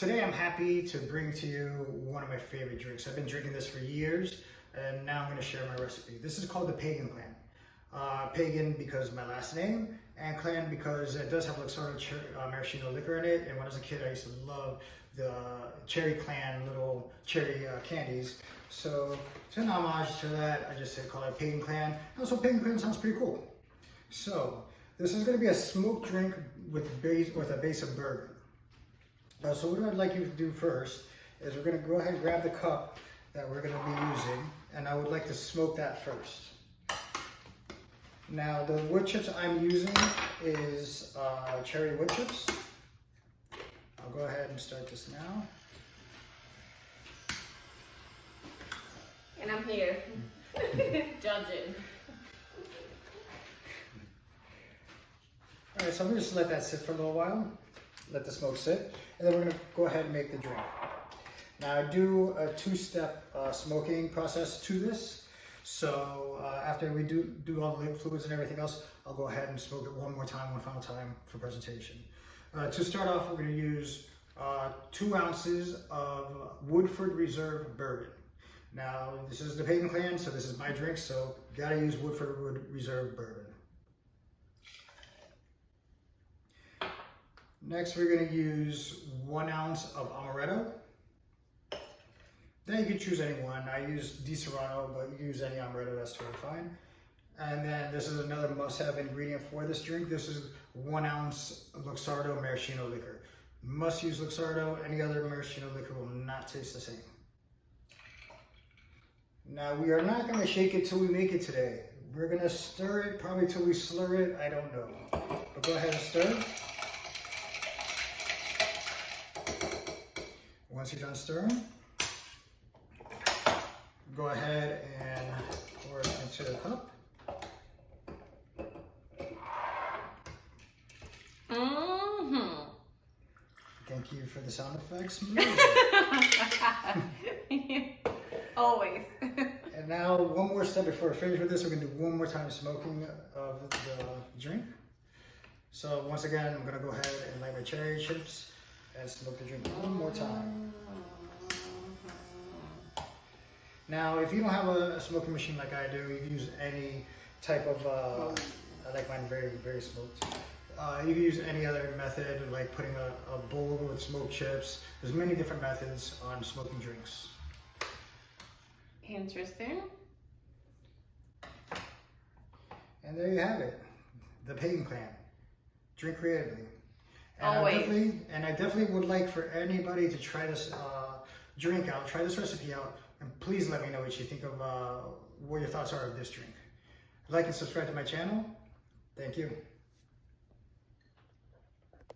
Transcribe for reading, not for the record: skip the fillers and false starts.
Today I'm happy to bring to you one of my favorite drinks. I've been drinking this for years, and now I'm going to share my recipe. This is called the Pagan Clan. Pagan because of my last name, and Clan because it does have Luxardo Maraschino Liqueur in it. And when I was a kid, I used to love the Cherry Clan little cherry candies. So to homage to that, I just call it Pagan Clan. Also, Pagan Clan sounds pretty cool. So this is going to be a smoked drink with a base of bourbon. So what I'd like you to do first is we're going to go ahead and grab the cup that we're going to be using, and I would like to smoke that first. Now the wood chips I'm using is cherry wood chips. I'll go ahead and start this now. And I'm here, judging. All right, so I'm going to just let that sit for a little while. Let the smoke sit, and then we're going to go ahead and make the drink. Now I do a two-step smoking process to this. So after we do all the lid fluids and everything else, I'll go ahead and smoke it one final time for presentation. To start off, we're going to use 2 ounces of Woodford Reserve Bourbon. Now this is the Pagan Clan, so this is my drink, so gotta use Woodford Reserve Bourbon. Next, we're going to use 1 ounce of Amaretto. Then you can choose any one. I use Di Serrano, but you can use any Amaretto, that's totally fine. And then this is another must-have ingredient for this drink. This is 1 ounce Luxardo Maraschino Liqueur. Must use Luxardo. Any other maraschino liquor will not taste the same. Now, we are not going to shake it till we make it today. We're going to stir it, probably till we slur it, I don't know. But go ahead and stir. Once you're done stirring, go ahead and pour it into the cup. Thank you for the sound effects. Always. And now, one more step before we finish with this, we're going to do one more time smoking of the drink. So once again, I'm going to go ahead and light my cherry chips and smoke the drink one more time. Now, if you don't have a smoking machine like I do, you can use any type of, I like mine very, very smoked. You can use any other method, like putting a bowl with smoked chips. There's many different methods on smoking drinks. Interesting. And there you have it, the Pagan Clan. Drink creatively. And Always. I definitely would like for anybody to try this drink out, try this recipe out, and please let me know what you think of, what your thoughts are of this drink. Like and subscribe to my channel. Thank you.